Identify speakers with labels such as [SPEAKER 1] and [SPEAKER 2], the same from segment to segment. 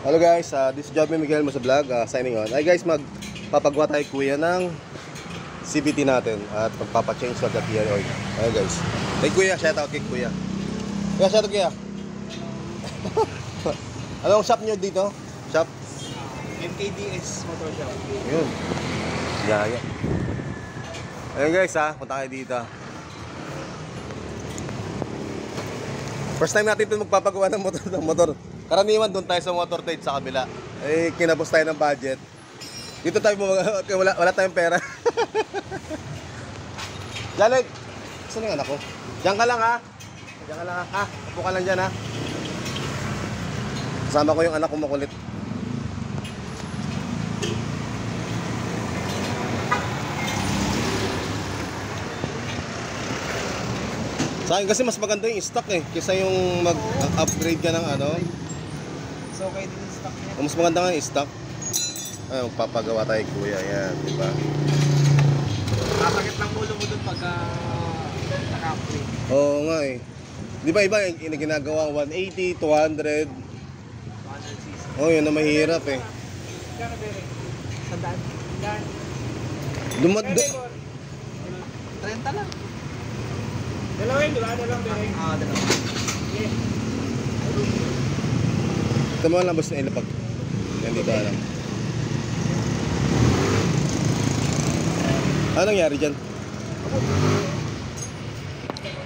[SPEAKER 1] Hello guys, this is Jobby Miguel mo sa vlog, signing on. Ay guys, magpapagawa tayo kuya ng CVT natin at magpapachange of the gear oil. Ay guys, kay kuya, shout out kay kuya. Kuya, shout out kuya. Anong shop nyo dito? Shop?
[SPEAKER 2] MKDS Motor Shop.
[SPEAKER 1] Yun. Yaya. Ayun guys punta kayo dito. First time natin ito magpapagawa ng motor. Karaniwan doon tayo sa motor trade sa kabila. Eh, kinabos tayo ng budget. Dito tayo wala tayong pera. Jaleg, saan yung anak ko? Diyan ka lang ha. Diyan ka lang ha. Upo ka lang dyan ha. Kasama ko yung anak ko makulit. Sa akin kasi mas maganda yung stock kaysa yung mag-upgrade ka ng ano.
[SPEAKER 2] So okay din yung stock niya.
[SPEAKER 1] Mas maganda nga yung stock. Ay, magpapagawa tayo kuya, yan, di ba?
[SPEAKER 2] Sasakit lang ulo mo dun pagka naka-upgrade.
[SPEAKER 1] Oo nga Di ba iba yung ginagawa 180, 200.
[SPEAKER 2] 200cc.
[SPEAKER 1] Oh, yun na mahirap
[SPEAKER 2] Kano bere? Sandaan. Sandaan. 30 lang. Dalawa yun, diba? Dalawang bere. Dalawa. Okay.
[SPEAKER 1] Ito mo lang boss na ilapag. Yan dito alam. Anong nangyari dyan?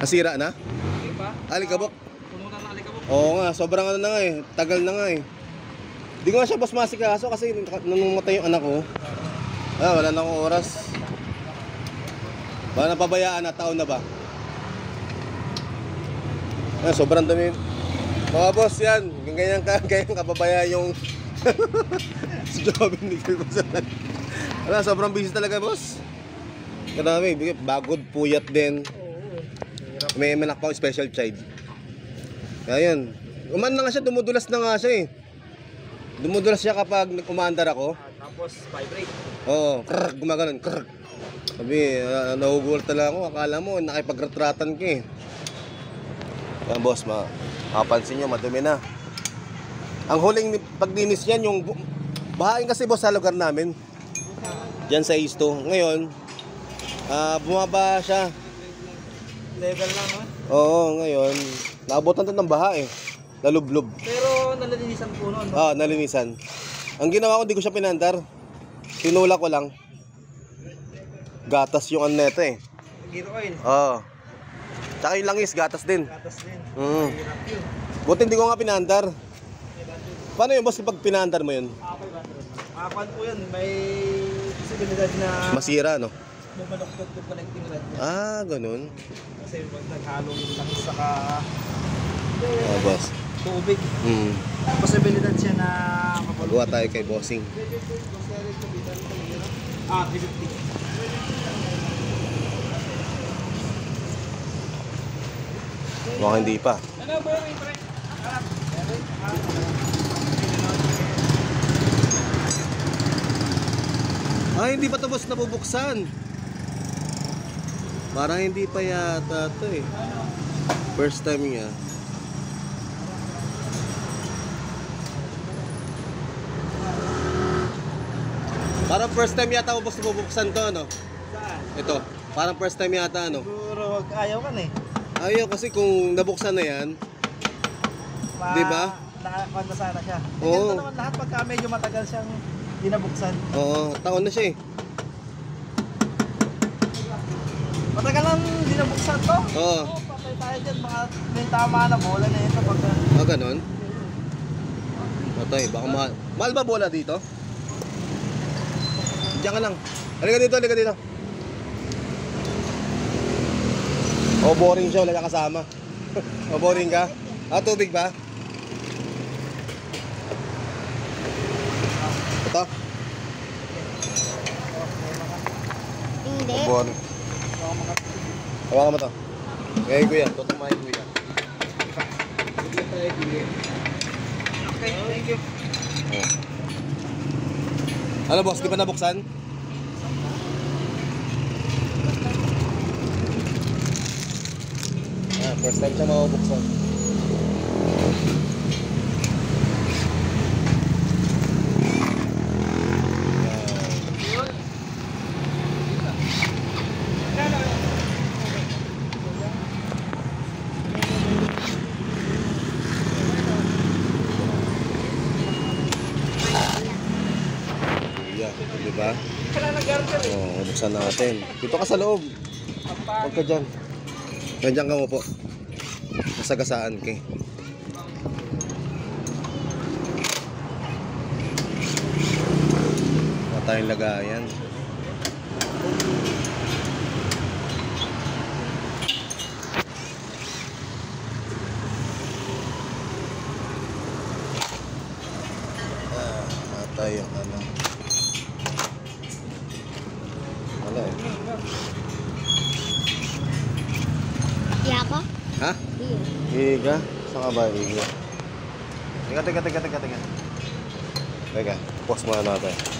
[SPEAKER 1] Nasira na?
[SPEAKER 2] Okay pa?
[SPEAKER 1] Alikabok?
[SPEAKER 2] Puno na ng alikabok.
[SPEAKER 1] Oo nga, sobrang ano na nga tagal na nga Di ko nga siya boss masikaso kasi nung matay yung anak ko. Wala na akong oras. Baka napabayaan na, taon na ba? Sobrang dami. Mga boss yan, ganyan kababaya yung si Jobby Miguel mo sa sobrang busy talaga boss. Kadami, bagod, puyat din. May manak pa special child. Kaya yun, umanda nga siya, dumudulas na nga siya Dumudulas siya kapag umaandar ako.
[SPEAKER 2] Tapos vibrate.
[SPEAKER 1] Oo, gumaganon, Sabi, nahugulat talaga ako, akala mo nakipagretratan ka Kaya boss, makapansin nyo, madumi na. Ang huling paglinis yan, yung bahain kasi boss sa lugar namin. Diyan sa Isto. Ngayon, bumaba siya.
[SPEAKER 2] Level lang
[SPEAKER 1] Oo, ngayon, naabutan to ng baha Nalublob.
[SPEAKER 2] Pero nalinisan po noon.
[SPEAKER 1] Nalinisan. Ang ginawa ko, hindi ko siya pinandar. Tinula ko lang. Gatas yung neto
[SPEAKER 2] Gear oil.
[SPEAKER 1] Tsaka yung langis, gatas din.
[SPEAKER 2] Gatas din.
[SPEAKER 1] Hirap yun. Buti hindi ko nga pinandar. Paano yun boss kapag pinandar mo yun?
[SPEAKER 2] Apan po yun, may posibilidad na
[SPEAKER 1] Masira, no?
[SPEAKER 2] bumaloktot yung connecting rod niya.
[SPEAKER 1] Ganun.
[SPEAKER 2] Kasi pag naghalo yung langis saka
[SPEAKER 1] Boss.
[SPEAKER 2] tubig, posibilidad siya na mapaluktot.
[SPEAKER 1] Gawa tayo kay bossing.
[SPEAKER 2] 350.
[SPEAKER 1] Mukhang hindi pa.
[SPEAKER 2] Ano ba yung pre?
[SPEAKER 1] Hindi pa ito boss nabubuksan. Parang hindi pa yata ito First time niya. Parang first time yata boss nabubuksan to, no?
[SPEAKER 2] Saan?
[SPEAKER 1] Ito. Parang first time yata, no?
[SPEAKER 2] Siguro ayaw ka na
[SPEAKER 1] Ayaw kasi kung nabuksan na yan. Di ba?
[SPEAKER 2] Nakakanta sana siya.
[SPEAKER 1] Oo.
[SPEAKER 2] Ganito naman lahat pagka medyo matagal siyang dinabuksan.
[SPEAKER 1] Oo, taon na siya
[SPEAKER 2] Matagal lang dinabuksan to.
[SPEAKER 1] Oo.
[SPEAKER 2] Patay tayo dyan. Baka may tama na bola na ito. Pagka
[SPEAKER 1] Ganon? Patay, baka mahal. Mahal ba bola dito? Diyan ka lang. Halika dito. Boring siya, wala ka kasama. Boring ka? Tubig ba? Ito?
[SPEAKER 3] Hindi.
[SPEAKER 1] Boring. Hawakan mo to. Okay, kuya. Tutumahin, kuya.
[SPEAKER 2] Okay, thank you.
[SPEAKER 1] Ano boss, di ba nabuksan? First time siya mabubuksan. Diba? Oo, buksan natin. Dito ka sa loob. Huwag ka dyan. Nandiyan ka mo po. Nasagasaan ka eh. Wala tayong lagayan. Matay yung ano. Wala eh.
[SPEAKER 3] Iya ako?
[SPEAKER 1] Ha?
[SPEAKER 3] Iya.
[SPEAKER 1] Iga? Saan ka ba iga? Teka. Teka, pause muna natin.